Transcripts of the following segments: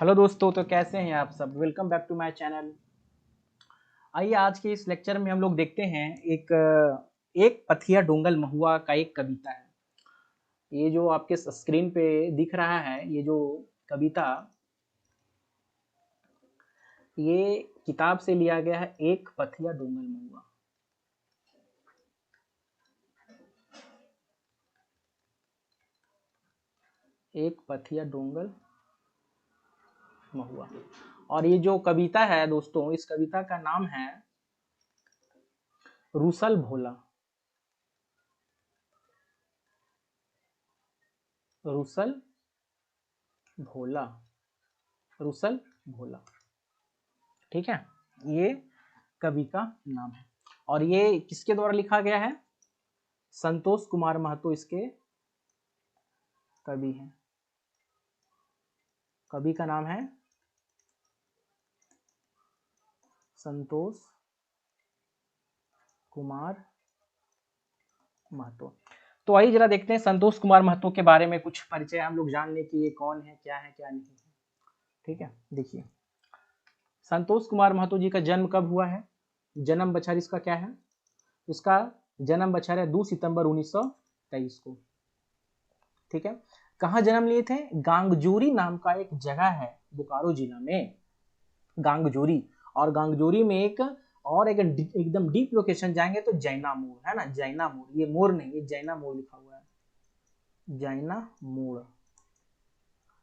Hello दोस्तों, तो कैसे हैं आप सब। Welcome back to my channel. आइए आज के इस लेक्चर में हम लोग देखते हैं एक एक पथिया डोंगल महुआ का एक कविता है। ये जो आपके स्क्रीन पे दिख रहा है, ये जो कविता, ये किताब से लिया गया है, एक पथिया डोंगल महुआ। एक पथिया डोंगल महुआ। और ये जो कविता है दोस्तों, इस कविता का नाम है रूसल भोला। रूसल भोला, रूसल भोला, ठीक है। ये कवि का नाम है और ये किसके द्वारा लिखा गया है? संतोष कुमार महतो इसके कवि हैं। कवि का नाम है संतोष कुमार महतो। तो आइए जरा देखते हैं संतोष कुमार महतो के बारे में कुछ परिचय हम लोग जान ले कि ये कौन है, क्या है, क्या नहीं है। ठीक है, देखिए संतोष कुमार महतो जी का जन्म कब हुआ है, जन्म बछर इसका क्या है? इसका जन्म बछर है 2 सितंबर 1923 को। ठीक है, कहाँ जन्म लिए थे? गांगजूरी नाम का एक जगह है बोकारो जिला में, गांगजूरी। और गांगजूरी में एक और एक एकदम डीप लोकेशन जाएंगे तो जैना मोड़ है ना, जैना मोड़, ये मोड़ नहीं, ये जैना मोड़ लिखा हुआ है, जैना मोड़।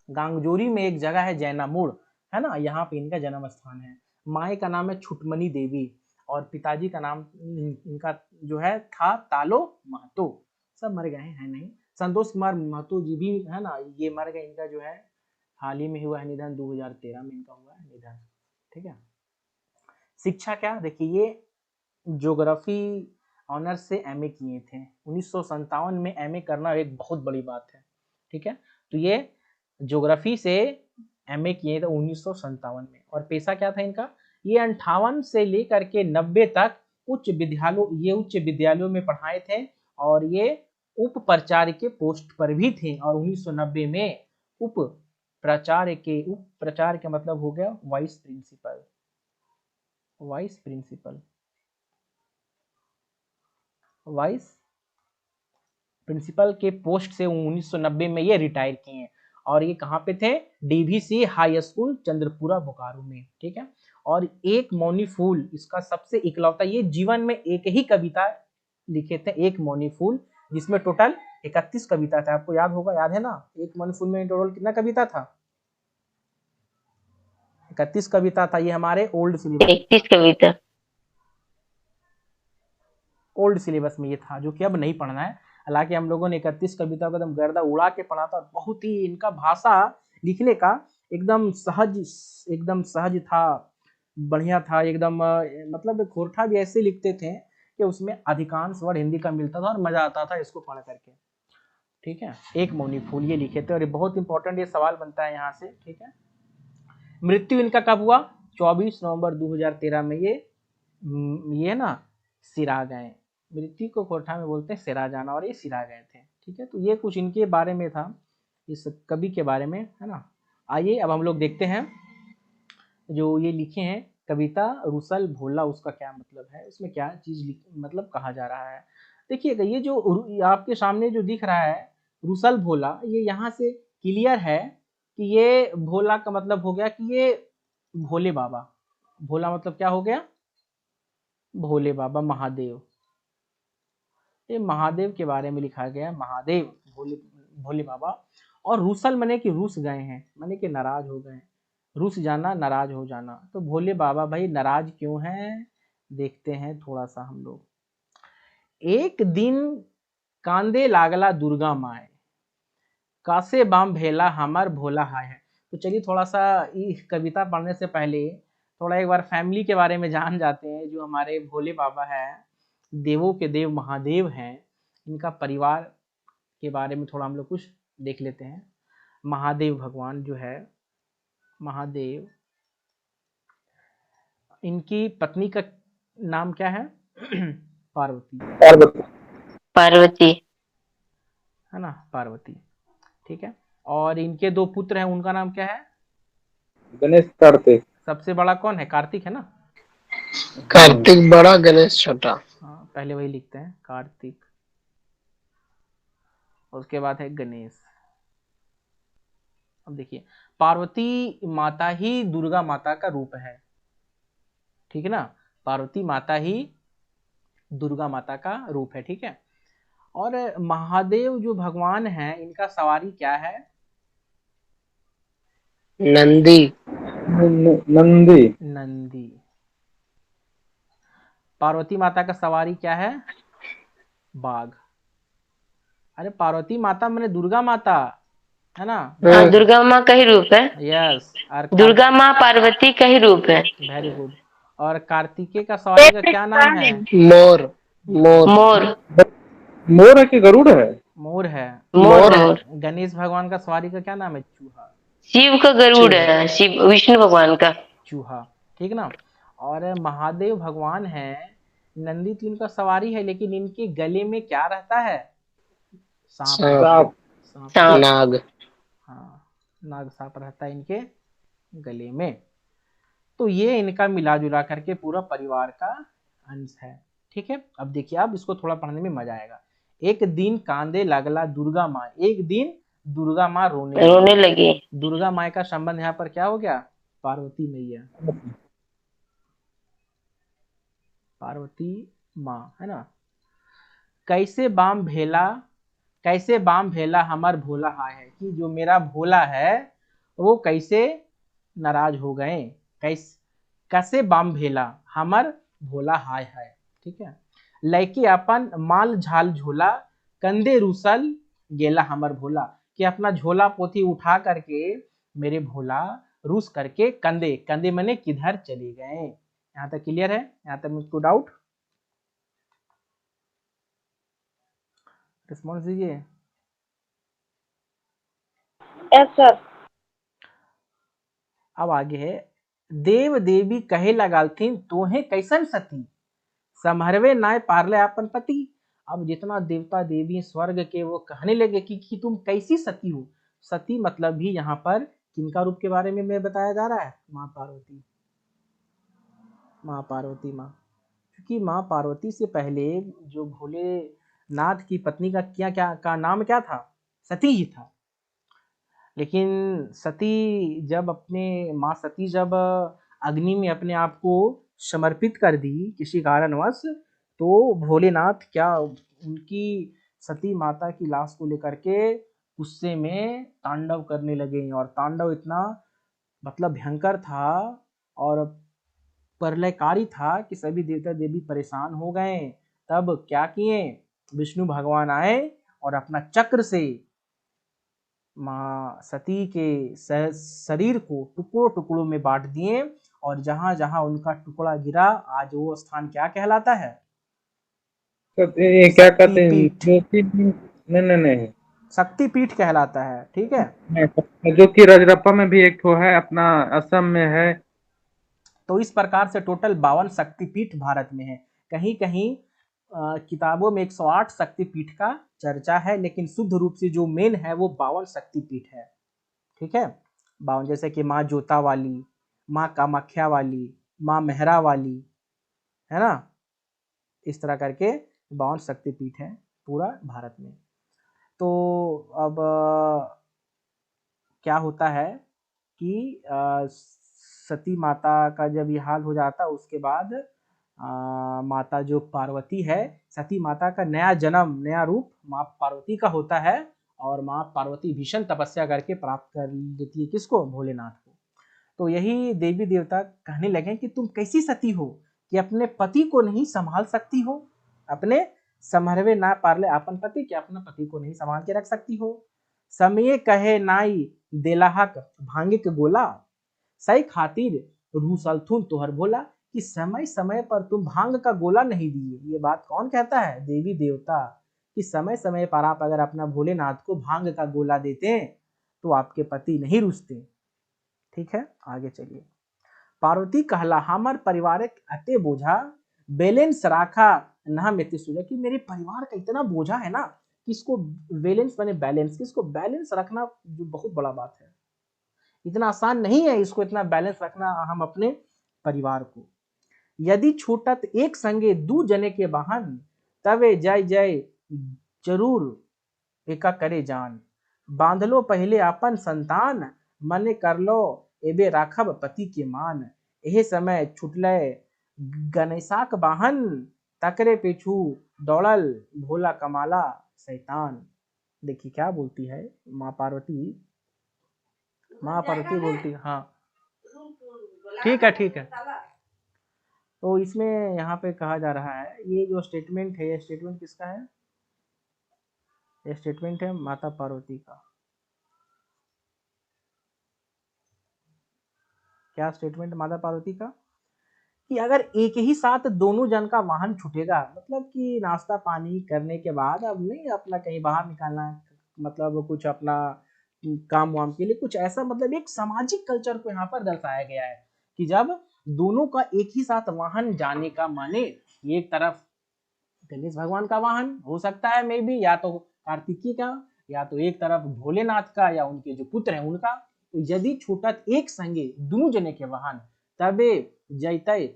गांगजूरी में एक जगह है जैना मोड़, है ना, यहाँ पे इनका जन्म स्थान है। माए का नाम है छुटमनी देवी और पिताजी का नाम इनका जो है था तालो महतो। सब मर गए हैं नहीं, संतोष कुमार महतो जी भी है ना, ये मर गए। इनका जो है हाल ही में हुआ है निधन, 2013 में इनका हुआ है निधन। ठीक है, शिक्षा क्या, देखिए ये ज्योग्राफी ऑनर्स से एमए किए थे 1957 में। एमए करना एक बहुत बड़ी बात है। ठीक है, तो ये ज्योग्राफी से एमए किए थे 1957 में। और पेशा क्या था इनका? ये 58 से लेकर के 90 तक उच्च विद्यालयों में पढ़ाए थे और ये उप प्राचार्य के पोस्ट पर भी थे। और 1990 में उप प्राचार्य का मतलब हो गया वाइस प्रिंसिपल। वाइस प्रिंसिपल के पोस्ट से 1990 में ये रिटायर किए हैं। और ये कहाँ पे थे? DVC high school Chandrapura Bokaro में। ठीक है, और एक मौनी फूल इसका सबसे इकलौता, ये जीवन में एक ही कविता लिखे थे, एक मौनी फूल, जिसमें टोटल 31 कविता था। आपको याद होगा, याद है ना, एक मौनी फूल में टोटल कितना कविता था? 31 कविता था। ये हमारे ओल्ड सिलेबस में ये था, जो कि अब नहीं पढ़ना है। हालांकि हम लोगों ने 31 कविता को एकदम गर्दा उड़ा के पढ़ा था। बहुत ही इनका भाषा लिखने का एकदम सहज था, बढ़िया था एकदम। मतलब खोरठा भी ऐसे लिखते थे कि उसमें अधिकांश वर्ड हिंदी का मिलता था और मजा आता था इसको पढ़ करके। ठीक है, एक मौनी फूल ये लिखे थे और ये बहुत इंपॉर्टेंट ये सवाल बनता है यहाँ से। ठीक है, मृत्यु इनका कब हुआ? 24 नवंबर 2013 में ये ना सिरा गए। मृत्यु को खोरठा में बोलते हैं सिरा जाना, और ये सिरा गए थे। ठीक है, तो ये कुछ इनके बारे में था, इस कवि के बारे में, है ना। आइए अब हम लोग देखते हैं जो ये लिखे हैं कविता रूसल भोला, उसका क्या मतलब है, उसमें क्या चीज मतलब कहा जा रहा है। देखिएगा, ये जो आपके सामने जो दिख रहा है रूसल भोला, ये यहाँ से क्लियर है कि ये भोला का मतलब हो गया कि ये भोले बाबा। भोला मतलब क्या हो गया? भोले बाबा, महादेव। ये महादेव के बारे में लिखा गया है, महादेव, भोले बाबा। और रूसल मने कि रूस गए हैं, मने कि नाराज हो गए, रूस जाना, नाराज हो जाना। तो भोले बाबा भाई नाराज क्यों हैं, देखते हैं थोड़ा सा हम लोग। एक दिन कांदे लागला दुर्गा माए, कासे बाम भेला हमार भोला हाय है। तो चलिए थोड़ा सा इस कविता पढ़ने से पहले थोड़ा एक बार फैमिली के बारे में जान जाते हैं। जो हमारे भोले बाबा है, देवों के देव महादेव हैं, इनका परिवार के बारे में थोड़ा हम लोग कुछ देख लेते हैं। महादेव भगवान जो है, महादेव, इनकी पत्नी का नाम क्या है? पार्वती। पार्वती। है ना, पार्वती। ठीक है, और इनके दो पुत्र हैं, उनका नाम क्या है? गणेश कार्तिक। सबसे बड़ा कौन है? कार्तिक है ना। कार्तिक बड़ा, गणेश छोटा। हाँ, पहले वही लिखते हैं, कार्तिक। उसके बाद है गणेश। अब देखिए, पार्वती माता ही दुर्गा माता का रूप है, ठीक है ना। पार्वती माता ही दुर्गा माता का रूप है, ठीक है। और महादेव जो भगवान है, इनका सवारी क्या है? नंदी। नंदी। नंदी। पार्वती माता का सवारी क्या है? बाघ। अरे पार्वती माता मैंने दुर्गा माता, है ना। हाँ, दुर्गा माँ का ही रूप है। यस। और दुर्गा माँ पार्वती का ही रूप है। Very good. और कार्तिकेय का सवारी का क्या नाम है? मोर। मोर। मोर। मोर है कि गरुड़ है? मोर है। मोर मोर है। मोर। गणेश भगवान का सवारी का क्या नाम है? चूहा। शिव का गरुड़ है, शिव विष्णु भगवान का। चूहा, ठीक ना। और महादेव भगवान है, नंदी तो इनका सवारी है, लेकिन इनके गले में क्या रहता है? सांप सांप। रहता है। सांप। सांप, ठीक सांप। है। नाग। हाँ, नाग सांप रहता है इनके गले में। तो ये इनका मिला जुला करके पूरा परिवार का अंश है, ठीक है। अब देखिए, अब इसको थोड़ा पढ़ने में मजा आएगा। एक दिन कांदे लगला दुर्गा माँ, एक दिन दुर्गा माँ रोने रोने लगी। लगी। दुर्गा माँ का संबंध यहाँ पर क्या हो गया? पार्वती मैया, पार्वती माँ, है ना। कैसे बाम भेला, कैसे बाम भेला हमर भोला हाय है, कि जो मेरा भोला है वो कैसे नाराज हो गए। कैसे बाम भेला हमर भोला हाय है, ठीक है। लैके अपन माल झाल झोला, कंधे रूसल गेला हमर भोला, कि अपना झोला पोथी उठा करके मेरे भोला रूस करके कंधे, कंधे मैंने किधर चले गए। यहाँ तक क्लियर है? यहाँ तक मुझको डाउट? रिस्पॉन्स दीजिए। Yes sir. अब आगे है, देव देवी कहे लगालथिन तोहे कैसन सती, समहरवे नाय पारले अपन पति। अब जितना देवता देवी स्वर्ग के, वो कहने लगे कि तुम कैसी सती हो। सती मतलब भी यहाँ पर किनका रूप के बारे में बताया जा रहा है? माँ पार्वती। माँ पार्वती माँ, क्योंकि माँ पार्वती से पहले जो भोलेनाथ की पत्नी का क्या क्या का नाम क्या था? सती ही था। लेकिन सती जब अपने माँ सती जब अग्नि में अपने आप को समर्पित कर दी किसी कारणवश, तो भोलेनाथ क्या उनकी सती माता की लाश को लेकर के गुस्से में तांडव करने लगे। और तांडव इतना मतलब भयंकर था और प्रलयकारी था कि सभी देवता देवी परेशान हो गए। तब क्या किए? विष्णु भगवान आए और अपना चक्र से माँ सती के शरीर को टुकड़ों टुकड़ों में बांट दिए। और जहां जहां उनका टुकड़ा गिरा, आज वो स्थान क्या कहलाता है? ये क्या कहते हैं? शक्तिपीठ। नहीं नहीं नहीं। शक्तिपीठ कहलाता है, ठीक है। जो कि रजरप्पा में भी एक ठो है, अपना असम में है। तो इस प्रकार से टोटल 52 शक्तिपीठ भारत में है। कहीं कहीं किताबों में 108 शक्तिपीठ का चर्चा है, लेकिन शुद्ध रूप से जो मेन है वो 52 शक्तिपीठ है, ठीक है। 52, जैसे कि माँ जोता वाली, माँ कामाख्या वाली, माँ मेहरा वाली, है ना। इस तरह करके 52 शक्तिपीठ है पूरा भारत में। तो अब क्या होता है कि सती माता का जब ये हाल हो जाता, उसके बाद माता जो पार्वती है, सती माता का नया जन्म, नया रूप माँ पार्वती का होता है। और माँ पार्वती भीषण तपस्या करके प्राप्त कर लेती है किसको? भोलेनाथ को। तो यही देवी देवता कहने लगे कि तुम कैसी सती हो कि अपने पति को नहीं संभाल सकती हो, अपने समहरवे ना पारले आपन पति, कि अपना पति को नहीं संभाल के रख सकती हो। समय कहे नाई देलाहक भांगे के गोला, सही खातिर रूसलथुन तोहर भोला, कि समय समय पर तुम भांग का गोला नहीं दिए। ये बात कौन कहता है? देवी देवता। कि समय समय पर आप अगर अपना भोलेनाथ को भांग का गोला देते तो आपके पति नहीं रुसते, ठीक है। आगे चलिए। पार्वती कहला हमार परिवारिक अते बोझा, बैलेंस राखा ना मेते सुजा, कि मेरे परिवार का इतना बोझा है ना, कि इसको बैलेंस माने बैलेंस, किसको बैलेंस रखना जो बहुत बड़ा बात है। इतना आसान नहीं है इसको इतना बैलेंस रखना हम अपने परिवार को। यदि छूटत एक संगे दू जने के वाहन, तवे जय जय जरूर एका करे जान। बांध लो पहले अपन संतान, मने कर लो एबे राखब पति के मान। एहे समय छुटले गणेशाक वाहन, तकरे पेछू दौड़ल भोला कमाला शैतान। देखिए क्या बोलती है माँ पार्वती बोलती है। हाँ ठीक है। तो इसमें यहाँ पे कहा जा रहा है, ये जो स्टेटमेंट है, ये स्टेटमेंट किसका है? ये स्टेटमेंट है माता पार्वती का। क्या स्टेटमेंट माता पार्वती का? कि अगर एक ही साथ दोनों जन का वाहन छूटेगा, मतलब कि नाश्ता पानी करने के बाद अब नहीं अपना कहीं बाहर निकालना है, मतलब कुछ अपना काम वाम के लिए कुछ ऐसा, मतलब एक सामाजिक कल्चर को यहाँ पर दर्शाया गया है कि जब दोनों का एक ही साथ वाहन जाने का माने, एक तरफ गणेश भगवान का वाहन हो सकता है मे बी, या तो कार्तिकी का, या तो एक तरफ भोलेनाथ का, या उनके जो पुत्र हैं उनका। तो यदि छूटत एक संगे दोनों जने के वाहन, तबे जैतय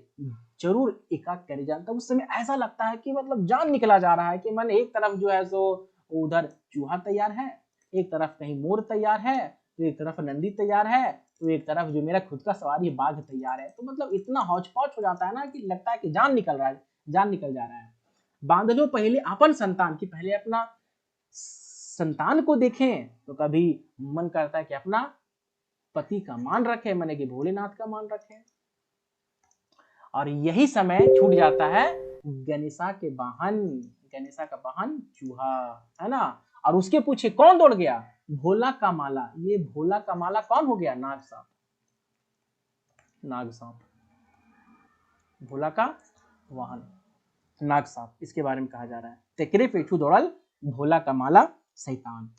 जरूर एकाक करे जान। तब उस समय ऐसा लगता है कि मतलब जान निकला जा रहा है कि मैंने एक तरफ जो है सो उधर चूहा तैयार है, एक तरफ कहीं मोर तैयार है, तो एक तरफ नंदी तैयार है, तो एक तरफ जो मेरा खुद का सवारी बाघ तैयार है। तो मतलब इतना हौच पौच हो जाता है ना कि लगता है कि जान निकल जा रहा है। बांध लो पहले अपन संतान, की पहले अपना संतान को देखें, तो कभी मन करता है कि अपना पति का मान रखें, माने कि भोलेनाथ का मान रखें। और यही समय छूट जाता है गणेशा का वाहन चूहा, है ना। और उसके पीछे कौन दौड़ गया? भोला का माला। ये भोला का माला कौन हो गया? नाग सांप। भोला का वाहन नाग सांप, इसके बारे में कहा जा रहा है। तेकरे पेठू दौड़ल भोला का माला शैतान।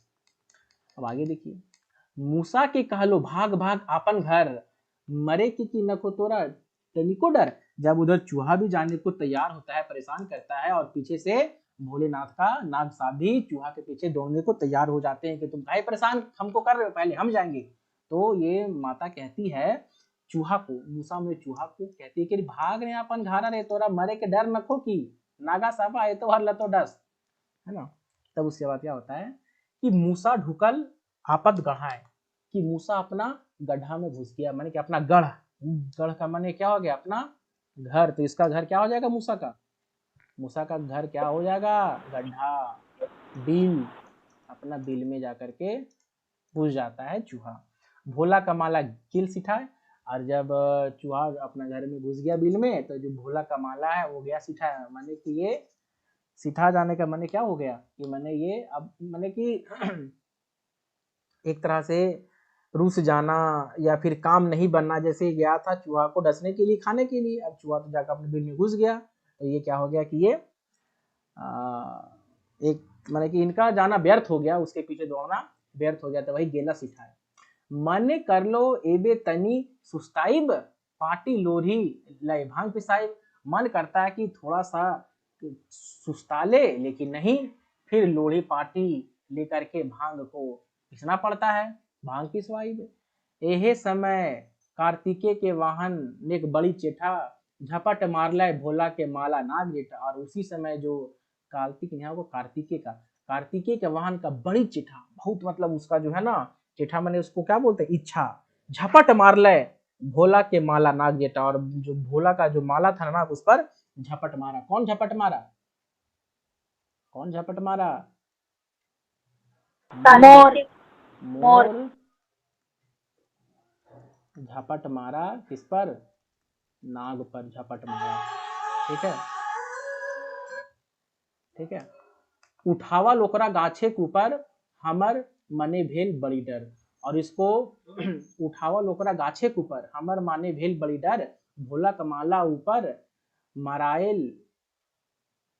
अब आगे देखिए, मूसा के कहलो भाग भाग आपन घर, मरे की नको तोरा तनिको डर। जब उधर चूहा भी जाने को तैयार होता है, परेशान करता है, और पीछे से भोलेनाथ का नाग सांप भी चूहा के पीछे दौड़ने को तैयार हो जाते हैं कि तुम काहे परेशान हमको कर रहे हो, पहले हम जाएंगे। तो ये माता कहती है चूहा को, मूसा में चूहा को कहती है कि भाग रहे अपन घर रे, तोरा मरे के डर नखो की नागा सापा है तो हर लतो डस, है ना। तब उसके बाद क्या होता है कि मूसा ढुकल आपद गढ़ाए, कि मूसा अपना गड्ढा में घुस गया, माने कि अपना गढ़ का माने क्या हो गया? अपना घर। तो इसका घर क्या हो जाएगा? मूसा का घर क्या हो जाएगा? गड्ढा, बिल। अपना बिल में जाकर के घुस जाता है चूहा। भोला का माला किल सिठाए, और जब चूहा अपना घर में घुस गया बिल में, तो जो भोला का माला है वो गया सिठा, माने कि ये सिठा जाने का माने क्या हो गया कि माने ये अब माने कि एक तरह से रूस जाना या फिर काम नहीं बनना। जैसे गया था चूहा को डसने के लिए, खाने के लिए, अब चूहा तो जाकर अपने बिल में घुस गया, तो ये क्या हो गया कि ये एक माने कि इनका जाना व्यर्थ हो गया, उसके पीछे दौड़ना व्यर्थ हो गया। तो वही गेला सिखाए, मन कर लो एबे तनी सुस्ताइब, पार्टी लोरी लय भांग पिसाइब। मन करता है कि थोड़ा सा सुस्ता ले, लेकिन नहीं, फिर लोढ़ी पार्टी लेकर के भांग को पिसना पड़ता है, भांग पिसवाई। एहे समय कार्तिके के वाहन ने बड़ी चेठा, झपट मारला भोला के माला नाग जेठा। और उसी समय जो कार्तिक यहाँ को कार्तिके के वाहन का बड़ी चिठा, बहुत मतलब उसका जो है ना चिठा, मैंने उसको क्या बोलते हैं? इच्छा। झपट मार ले भोला के माला नाग जेठा, और जो भोला का जो माला था ना उस पर झपट मारा। कौन झपट मारा? मोर झपट मारा किस पर? नाग पर झपट मारा। ठीक है। उठावा लोकरा गाछे के ऊपर, हमर मने भेल बड़ी डर। और इसको उठावा लोकरा गाछे के ऊपर, हमर माने भेल बड़ी डर। भोला कमाला ऊपर मराइल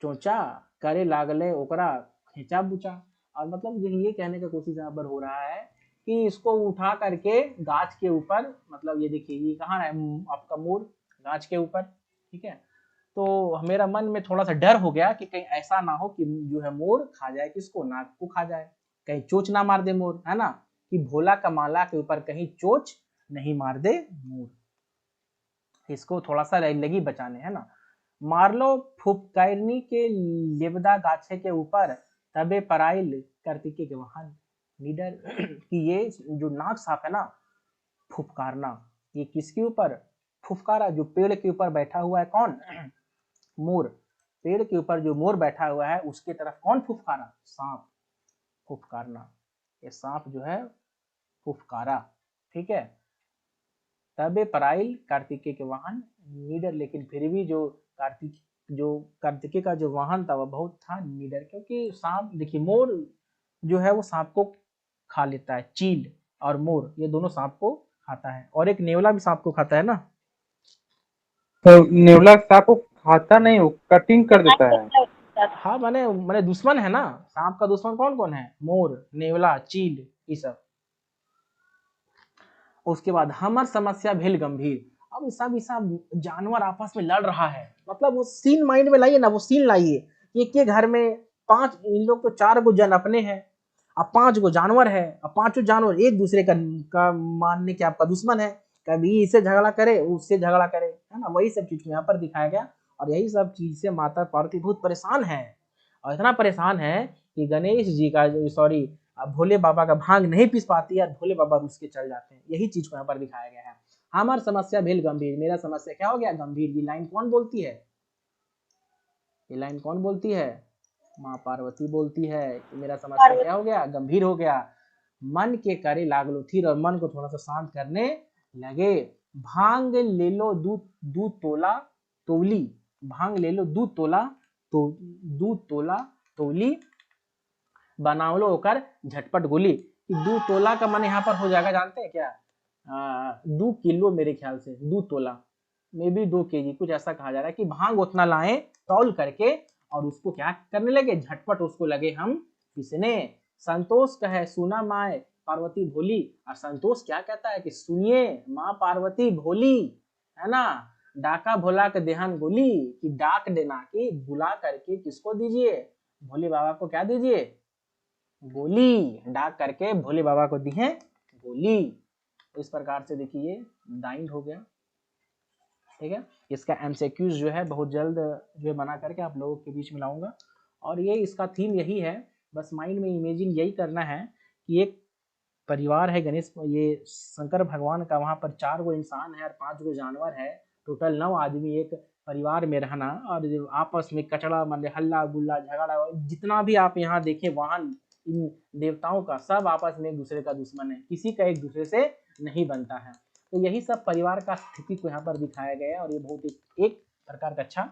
चोचा, करे लागले ओकरा खेचा बुचा। और मतलब ये कहने का कोशिश यहाँ पर हो रहा है कि इसको उठा करके गाछ के ऊपर, मतलब ये देखिए ये कहाँ है आपका मोर, गाछ के ऊपर। ठीक है, तो मेरा मन में थोड़ा सा डर हो गया कि कहीं ऐसा ना हो कि जो है मोर खा जाए किसको? नाग को खा जाए, कहीं चोच ना मार दे मोर, है ना। कि भोला का माला के ऊपर कहीं चोच नहीं मार दे मोर। इसको थोड़ा सा लगी बचाने, है ना। मार लो फुफकारिनी के लेवदा गाछे के ऊपर, तबे पराइल कार्तिके के वाहन। नीडर कि ये जो नाग साप है ना, फुफकारना, ये किसके ऊपर? फुफकारा, जो पेड़ के ऊपर बैठा हुआ है कौन? मोर। पेड़ के ऊपर जो मोर बैठा हुआ है उसके तरफ कौन फुफकारा? सांप। फुफकारना, ये सांप जो है फुफकारा, ठीक है। तबे पराइल कार्तिकेय के वाहन। निडर, लेकिन फिर भी जो कार्तिकेय का जो वाहन था वह बहुत था निडर, क्योंकि सांप, देखिए मोर जो है वो सांप को खा लेता है, चील और मोर ये दोनों सांप को खाता है, और एक नेवला भी सांप को खाता है ना। तो नेवला सांप को खाता नहीं, वो कटिंग कर देता है। हाँ, माने दुश्मन है ना, सांप का दुश्मन कौन कौन है? मोर, नेवला, चील, ये सब। उसके बाद हमर समस्या भेल गंभीर। अब सब जानवर आपस में लड़ रहा है, मतलब वो सीन माइंड में लाइए ना, वो सीन लाइए। एक के घर में इन लोग को 4 गो जन अपने हैं, अब 5 गो जानवर है, अब 5 जानवर एक दूसरे का मानने के आपका दुश्मन है, कभी इससे झगड़ा करे उससे झगड़ा करे, है ना। वही सब चीज यहाँ पर दिखाया गया, और यही सब चीज से माता पार्वती बहुत परेशान है, और इतना परेशान है कि गणेश जी का सॉरी भोले बाबा का भांग नहीं पीस पाती है, भोले बाबा रुस के चल जाते हैं। यही चीज को यहाँ पर दिखाया गया है। हमार समस्या भेल गंभीर, मेरा समस्या क्या हो गया? गंभीर। ये लाइन कौन बोलती है? ये लाइन कौन बोलती है? माँ पार्वती बोलती है कि मेरा समस्या क्या हो गया? गंभीर हो गया। मन के करे लागलो थीर, और मन को थोड़ा सा शांत करने लगे। भांग ले लो दूध तोला तोली, भांग ले लो दूध तोला तोली, बनाओ लो होकर झटपट गोली। 2 तोला का मन यहाँ पर हो जाएगा, जानते हैं क्या? 2 किलो, मेरे ख्याल से 2 तोला, मे बी 2 केजी, कुछ ऐसा कहा जा रहा है कि भांग उतना लाएं तौल करके, और उसको क्या करने लगे? झटपट उसको लगे हम पीसने। संतोष कहे सुना माए पार्वती भोली, और संतोष क्या कहता है कि सुनिए माँ पार्वती भोली, है ना। डाका भोला के देहान गोली, कि डाक देना, कि बुला करके किसको दीजिए? भोले बाबा को क्या दीजिए? गोली। डाक करके भोले बाबा को दी है गोली। इस प्रकार से देखिए दाइंड हो गया, ठीक है। इसका एमसीक्यूज जो है बहुत जल्द जो है बना करके आप लोगों के बीच में लाऊंगा, और ये इसका थीम यही है, बस माइंड में इमेजिन यही करना है कि एक परिवार है, गणेश ये शंकर भगवान का, वहाँ पर 4 गो इंसान है और 5 गो जानवर है, टोटल 9 आदमी एक परिवार में रहना, और आपस में कचड़ा मतलब हल्ला गुल्ला झगड़ा, जितना भी आप यहाँ देखें वाहन इन देवताओं का, सब आपस में एक दूसरे का दुश्मन है, किसी का एक दूसरे से नहीं बनता है। तो यही सब परिवार का स्थिति को यहाँ पर दिखाया गया है, और ये बहुत एक प्रकार का अच्छा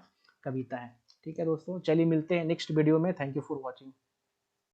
कविता है। ठीक है दोस्तों, चलिए मिलते हैं नेक्स्ट वीडियो में। Thank you for watching.